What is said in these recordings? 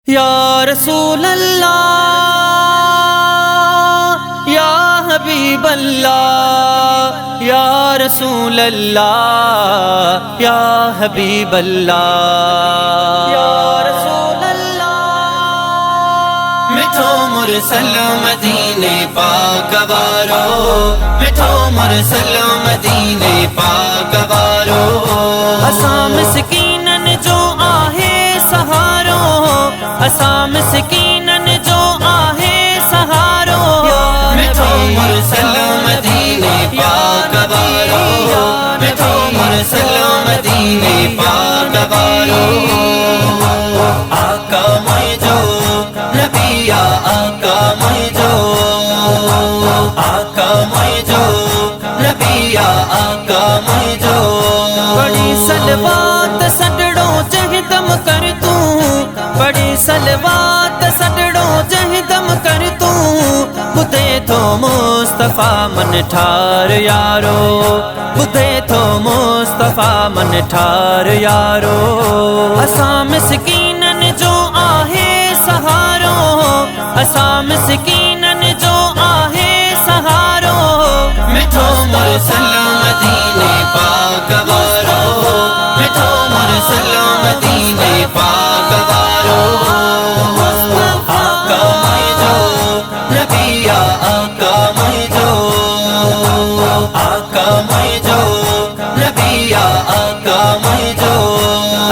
या रसूल अल्लाह या हबीब अल्लाह या रसूल अल्लाह या हबीब अल्लाह या रसूल अल्लाह। मिठो मुरसल मदीने पाक वारो, मिठो मुरसल मदीने पाक वारो। असां मिस्कीनन जो आहे सहारो, असां मिस्कीनन जो आहे सहारो। मिठो मुरसल मदीने पाक वारो, मिठो मुरसल मदीने पाक वारो। आका मुझो नबिया आका मुझो, आका मुझो नबिया आका मुझो। बड़ी सलवात सडड़ो जहदम कर तू, बड़ी सलवात सडड़ो जहदम कर तू। बुधे थो मुस्तफा मन ठार यारो, बुधे थो मुस्तफा मन ठार यारो। असां मिस्कीनन जो आहे सहारो, असां मिस्कीनन जो आहे सहारो। मिठो मुरसल मदीने पाक वारो, मिठो मुरसल मदीने पाक वारो। आका मुझो नबिया आका मुझो, आका मुझो नबिया आका मुझो।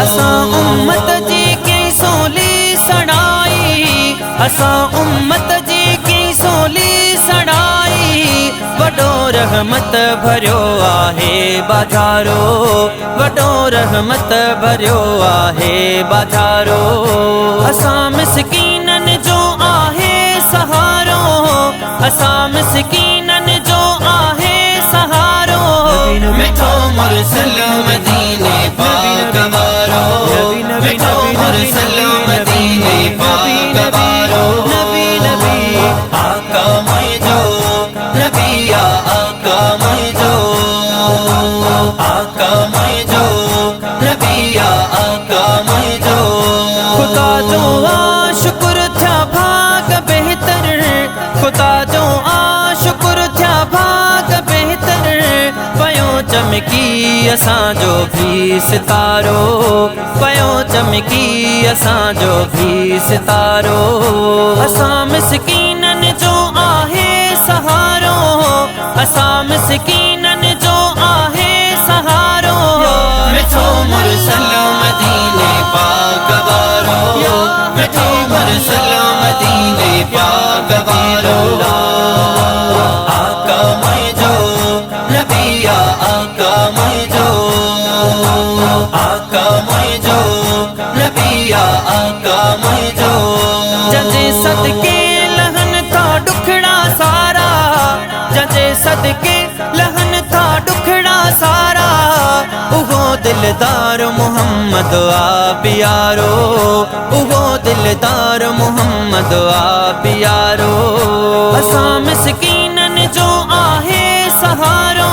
असां उम्मत जी की सोली सड़ाई, असां उम्मत जी की सोली सड़ाई। वडो रहमत भरियो आहे बाजारो, वडो रहमत भरियो आहे बाजारो। असां मिस्कीनन जो आहे सहारो, असां मिस्कीनन जो आहे सहारो। मिठो मुरसल मदीने पाक वारो, मिठो मुरसल मदीने पाक वारो। नबी नबी आका मुझो नबिया आका मुझो, आका मुझो नबिया आका मुझो। खुदा जो शुक्र था भाग बेहतर, खुदा जो शुक्र था भाग बेहतर। पयो चमकी असांजो भी सितारो, पयो चमकी असांजो भी सितारो। असां मिस्कीनन जो आहे सहारो, असां मिस्कीनन जो आहे सहारो। मिठो मुरसल मदीने पाक वारो, मिठो मुरसल मदीने पाक वारो। आका मुझो नबिया आका मुझो, आका मुझो नबिया आका मुझो। जजे सदके लहन था दुखड़ा सारा, जजे सदके लहन था दुखड़ा सारा। उहो दिलदार मोहम्मद आ प्यारो, उहो दिलदार मोहम्मद आ प्यारो। असां मिस्कीनन जो आहे सहारो,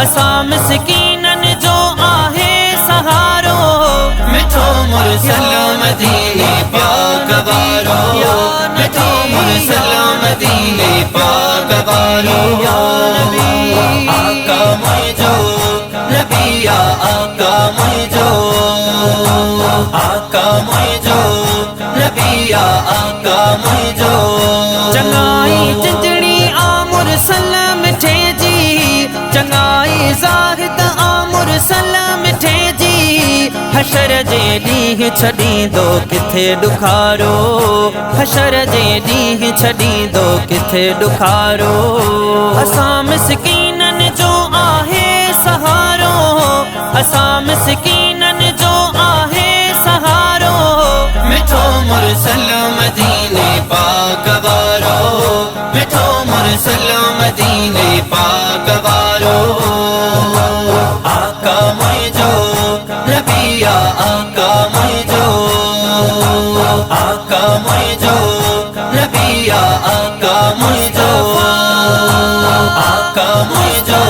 असां मिस्कीनन जो आहे सहारो। मिठो मुरसल मदीने पाक वारो, मिठो मुरसल मदीने पाक वारो। आका मुझो नबिया आका मुझो, आका मुझो नबिया आका मुझो। चंगाई चिंजड़ी आ मुरसल मिठे जी, चंगाई ज़ाहिद आ मुरसल मिठे जी। हशर जे ॾींहुं छॾींदो किथे ॾुखारो, हशर जे ॾींहुं छॾींदो किथे ॾुखारो। असां मिस्कीनन जो आहे सहारो, असां मिस्कीनन जो आहे सहारो। मिठो मुरसल मदीने पाक वारो, मिठो मुरसल मदीने पाक वारो। आका मुझो नबिया आका मुझो, आका मुझो नबिया आका मुझो, आका मुझो